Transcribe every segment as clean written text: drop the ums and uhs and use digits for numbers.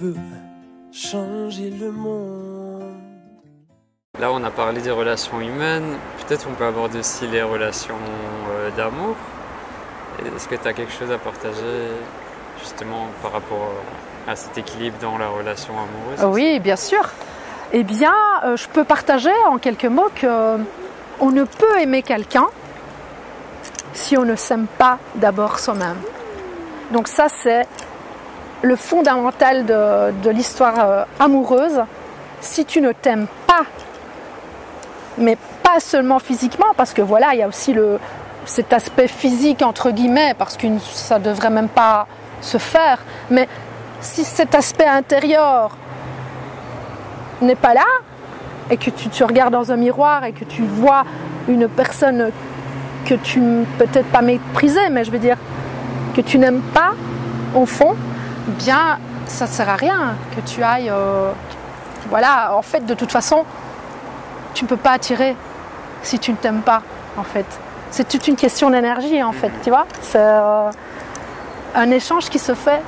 peut changer le monde. Là, on a parlé des relations humaines. Peut-être on peut aborder aussi les relations d'amour. Est-ce que tu as quelque chose à partager justement par rapport à cet équilibre dans la relation amoureuse? Oui, bien sûr. Eh bien, je peux partager en quelques mots qu'on ne peut aimer quelqu'un si on ne s'aime pas d'abord soi-même. Donc ça, c'est le fondamental de l'histoire amoureuse. Si tu ne t'aimes pas, mais pas seulement physiquement, parce que voilà, il y a aussi cet aspect physique entre guillemets, parce que ça ne devrait même pas se faire, mais si cet aspect intérieur n'est pas là, et que tu regardes dans un miroir et que tu vois une personne que tu peut-être pas méprisée, mais je veux dire que tu n'aimes pas au fond, bien ça ne sert à rien que tu ailles voilà, en fait de toute façon tu ne peux pas attirer si tu ne t'aimes pas en fait. C'est toute une question d'énergie en fait, tu vois. C'est un échange qui se fait.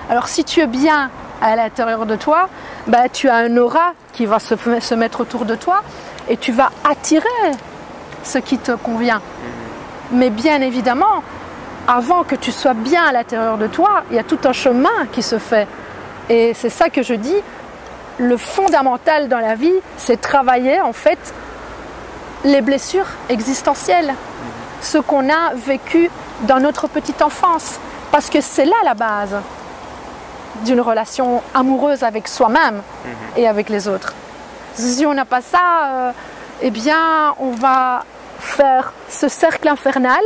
Alors si tu es bien à l'intérieur de toi, bah, tu as un aura qui va se mettre autour de toi et tu vas attirer ce qui te convient. Mais bien évidemment, avant que tu sois bien à l'intérieur de toi, il y a tout un chemin qui se fait. Et c'est ça que je dis, le fondamental dans la vie, c'est travailler en fait les blessures existentielles, ce qu'on a vécu dans notre petite enfance. Parce que c'est là la base d'une relation amoureuse avec soi-même et avec les autres. Si on n'a pas ça, eh bien on va faire ce cercle infernal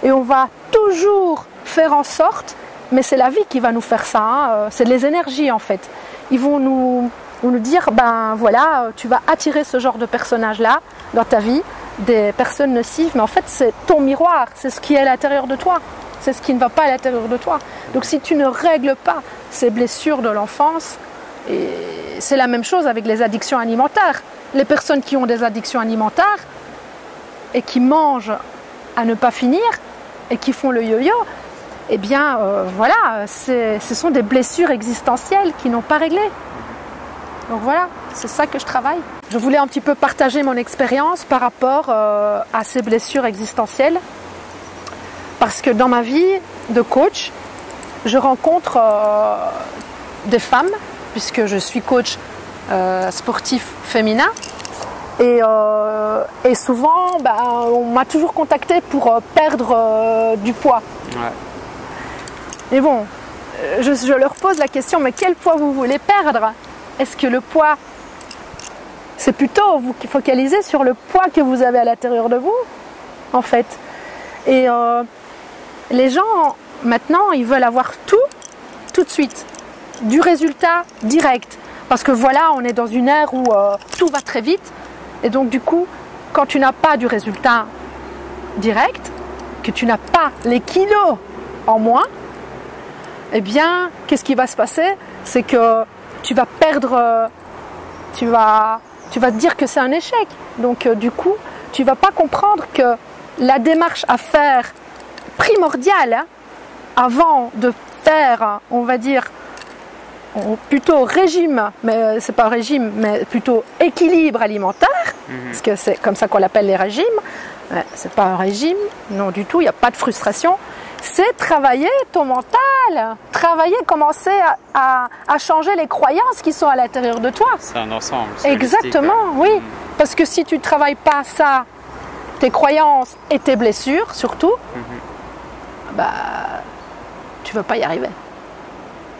et on va toujours faire en sorte, mais c'est la vie qui va nous faire ça, hein, c'est les énergies en fait. Ils vont nous dire, ben voilà, tu vas attirer ce genre de personnages-là dans ta vie, des personnes nocives, mais en fait c'est ton miroir, c'est ce qui est à l'intérieur de toi, c'est ce qui ne va pas à l'intérieur de toi. Donc si tu ne règles pas ces blessures de l'enfance, et c'est la même chose avec les addictions alimentaires. Les personnes qui ont des addictions alimentaires et qui mangent à ne pas finir et qui font le yo-yo, eh bien voilà, ce sont des blessures existentielles qui n'ont pas réglé. Donc voilà, c'est ça que je travaille. Je voulais un petit peu partager mon expérience par rapport à ces blessures existentielles. Parce que dans ma vie de coach, je rencontre des femmes, puisque je suis coach sportif féminin. Et souvent, on m'a toujours contacté pour perdre du poids. Ouais. Mais bon, je leur pose la question, mais quel poids vous voulez perdre? Est-ce que le poids, c'est plutôt vous focalisez sur le poids que vous avez à l'intérieur de vous, en fait. Et les gens, maintenant, ils veulent avoir tout de suite, du résultat direct. Parce que voilà, on est dans une ère où tout va très vite. Et donc, du coup, quand tu n'as pas du résultat direct, que tu n'as pas les kilos en moins, eh bien, qu'est-ce qui va se passer? C'est que tu vas perdre, tu vas te dire que c'est un échec. Donc, du coup, tu ne vas pas comprendre que la démarche à faire primordiale, hein, avant de faire, on va dire, plutôt régime, mais c'est pas régime, mais plutôt équilibre alimentaire, parce que c'est comme ça qu'on l'appelle les régimes. C'est pas un régime, non du tout, il n'y a pas de frustration. C'est travailler ton mental, commencer à changer les croyances qui sont à l'intérieur de toi. C'est un ensemble. Exactement, oui. Parce que si tu ne travailles pas ça, tes croyances et tes blessures surtout, tu ne vas pas y arriver.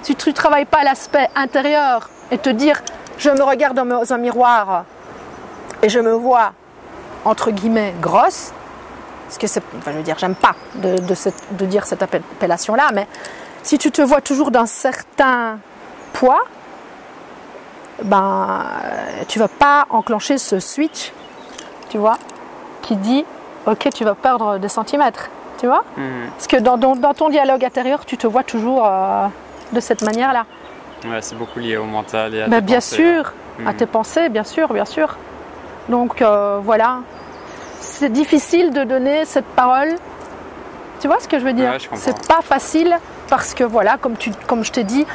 Si tu ne travailles pas l'aspect intérieur et te dire je me regarde dans un miroir et je me vois entre guillemets grosse, parce que c'est, je veux dire, j'aime pas de dire cette appellation-là, mais si tu te vois toujours d'un certain poids, tu vas pas enclencher ce switch, tu vois, qui dit ok, tu vas perdre des centimètres, tu vois, parce que dans ton dialogue intérieur, tu te vois toujours de cette manière-là. Ouais, c'est beaucoup lié au mental et à tes pensées. Bien sûr, à tes pensées, bien sûr, bien sûr. Donc voilà. C'est difficile de donner cette parole. Tu vois ce que je veux dire? Ouais, je comprends. C'est pas facile parce que voilà, comme je t'ai dit,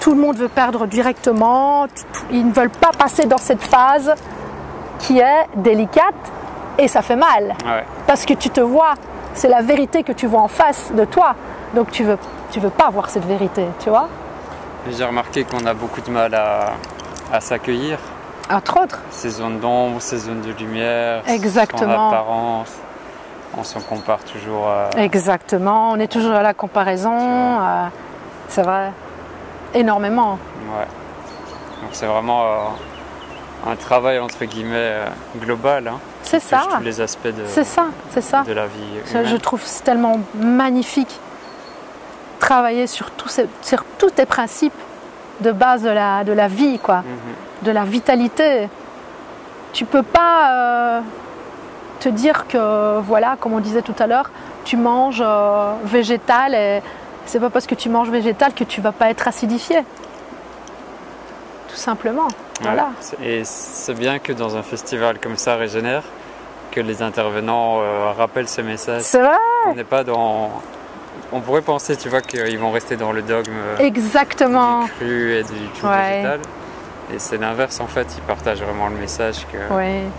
tout le monde veut perdre directement, ils ne veulent pas passer dans cette phase qui est délicate et ça fait mal. Ouais. Parce que tu te vois, c'est la vérité que tu vois en face de toi. Donc tu veux pas voir cette vérité, tu vois. J'ai remarqué qu'on a beaucoup de mal à s'accueillir. Entre autres. Ces zones d'ombre, ces zones de lumière, Exactement. son apparence. On s'en compare toujours à... Exactement, on est toujours à la comparaison. C'est vrai, énormément. Ouais. Donc c'est vraiment un travail entre guillemets global. Hein, c'est qui ça. touche tous les aspects de, c'est ça. de la vie humaine. Je trouve c'est tellement magnifique. Travailler sur tous tes principes de base de la vie, quoi. De la vitalité. Tu peux pas te dire que, voilà, comme on disait tout à l'heure, tu manges végétal et c'est pas parce que tu manges végétal que tu vas pas être acidifié. Tout simplement. Voilà. Et c'est bien que dans un festival comme ça, Régénère, que les intervenants rappellent ce message. C'est vrai. On n'est pas dans... On pourrait penser, tu vois, qu'ils vont rester dans le dogme Exactement. du cru et du tout végétal. Et c'est l'inverse, en fait. Ils partagent vraiment le message que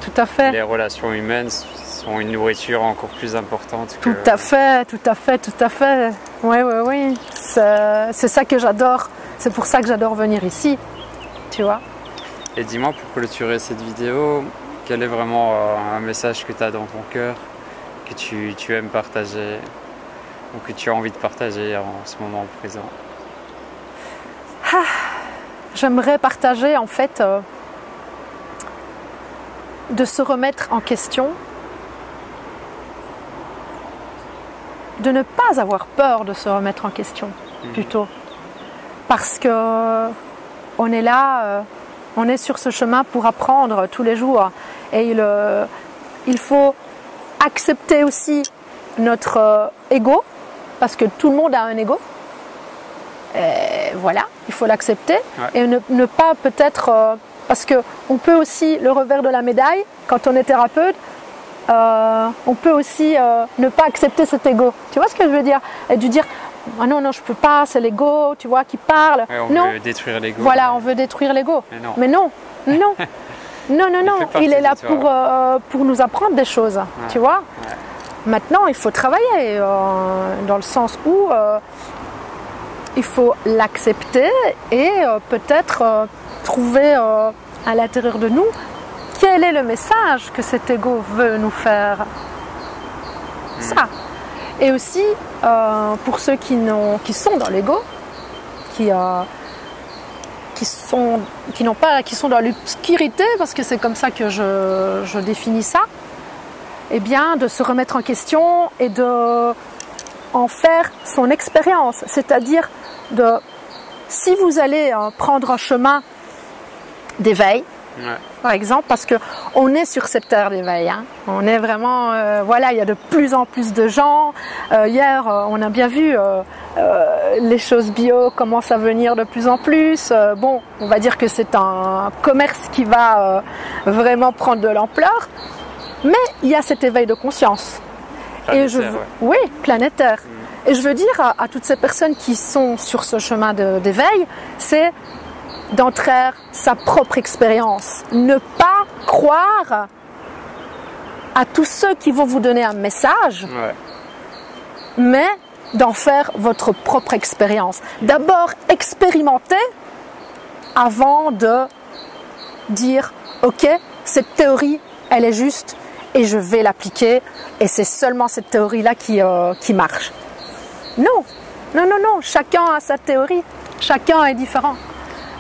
tout à fait. les relations humaines sont une nourriture encore plus importante que... Tout à fait, tout à fait, tout à fait. Oui. C'est ça que j'adore. C'est pour ça que j'adore venir ici, tu vois. Et dis-moi, pour clôturer cette vidéo, quel est vraiment un message que tu as dans ton cœur, que tu aimes partager ou que tu as envie de partager en ce moment présent? J'aimerais partager en fait de se remettre en question, de ne pas avoir peur de se remettre en question plutôt, parce que on est là, on est sur ce chemin pour apprendre tous les jours et il faut accepter aussi notre ego, parce que tout le monde a un ego. Et voilà, il faut l'accepter et ne pas peut-être, parce qu'on peut aussi, le revers de la médaille, quand on est thérapeute, on peut aussi ne pas accepter cet ego. Tu vois ce que je veux dire? Et de dire, ah non, je peux pas, c'est l'ego, tu vois, qui parle. Ouais, on veut détruire l'ego. Voilà, on veut détruire l'ego. Mais non. Non, il est là pour nous apprendre des choses, tu vois. Maintenant, il faut travailler dans le sens où il faut l'accepter et peut-être trouver à l'intérieur de nous quel est le message que cet ego veut nous faire. Ça. Et aussi, pour ceux qui sont dans l'ego, qui sont dans l'obscurité, parce que c'est comme ça que je définis ça, eh bien, de se remettre en question et de en faire son expérience. C'est-à-dire, si vous allez prendre un chemin d'éveil, par exemple, parce qu'on est sur cette terre d'éveil, hein. On est vraiment, il y a de plus en plus de gens. Hier, on a bien vu les choses bio commencent à venir de plus en plus. On va dire que c'est un commerce qui va vraiment prendre de l'ampleur, mais il y a cet éveil de conscience. Planétaire, oui, planétaire. Et je veux dire à toutes ces personnes qui sont sur ce chemin d'éveil, c'est d'entrer sa propre expérience. Ne pas croire à tous ceux qui vont vous donner un message, mais d'en faire votre propre expérience. D'abord, expérimenter avant de dire « Ok, cette théorie, elle est juste et je vais l'appliquer et c'est seulement cette théorie-là qui marche. » Non, chacun a sa théorie, chacun est différent.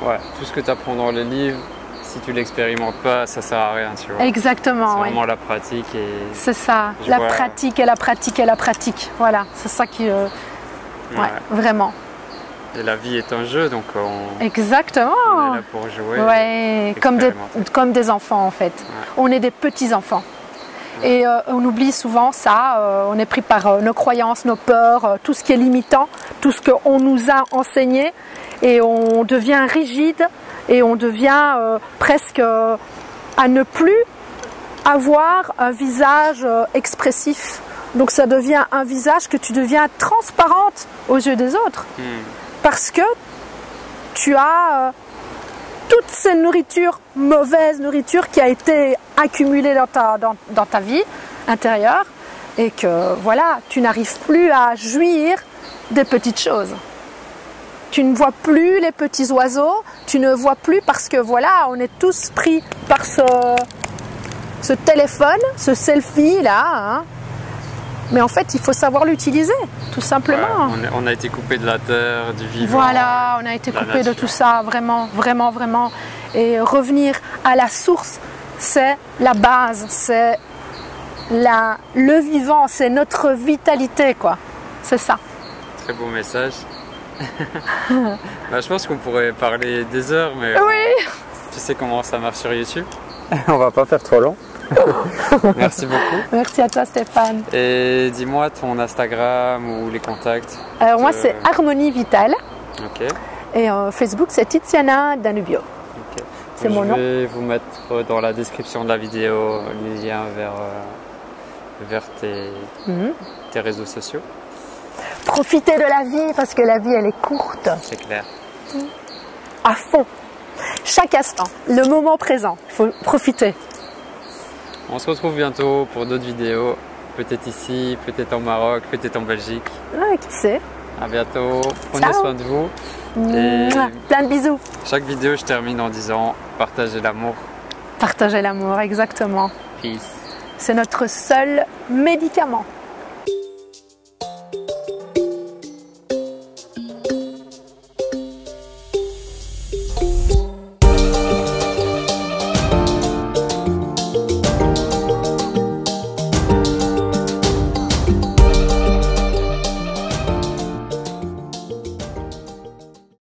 Ouais, tout ce que tu apprends dans les livres, si tu l'expérimentes pas, ça sert à rien, tu vois. Exactement, c'est vraiment la pratique et... C'est ça, pratique et la pratique et la pratique. Voilà, c'est ça qui... vraiment. Et la vie est un jeu, donc Exactement. on est là pour jouer. Ouais, comme des enfants en fait. On est des petits-enfants. Et on oublie souvent ça, on est pris par nos croyances, nos peurs, tout ce qui est limitant, tout ce qu'on nous a enseigné, et on devient rigide et on devient presque à ne plus avoir un visage expressif. Donc ça devient un visage que tu deviens transparente aux yeux des autres. Parce que tu as toute cette nourriture, mauvaise nourriture qui a été accumulée dans ta vie intérieure et que voilà, tu n'arrives plus à jouir des petites choses. Tu ne vois plus les petits oiseaux, tu ne vois plus parce que voilà, on est tous pris par ce téléphone, ce selfie là. Hein. Mais en fait, il faut savoir l'utiliser, tout simplement. Ouais, on a été coupé de la terre, du vivant. Voilà, on a été coupé de tout ça, vraiment, vraiment, vraiment. Et revenir à la source, c'est la base, c'est le vivant, c'est notre vitalité, quoi. C'est ça. Très beau message. Bah, je pense qu'on pourrait parler des heures, mais oui. Tu sais comment ça marche sur YouTube. On va pas faire trop long. Merci beaucoup. Merci à toi Stéphane. Et dis-moi ton Instagram ou les contacts. Alors moi c'est Harmonie Vitale. Ok. Et Facebook c'est Tiziana Danubio. Okay. C'est mon nom. Je vais vous mettre dans la description de la vidéo les liens vers tes réseaux sociaux. Profitez de la vie parce que la vie elle est courte. C'est clair. À fond. Chaque instant, le moment présent, il faut profiter. On se retrouve bientôt pour d'autres vidéos, peut-être ici, peut-être en Maroc, peut-être en Belgique. Ah, qui sait. À bientôt, prenez soin de vous. Et plein de bisous. Chaque vidéo, je termine en disant partagez l'amour. Partagez l'amour, exactement. Peace. C'est notre seul médicament.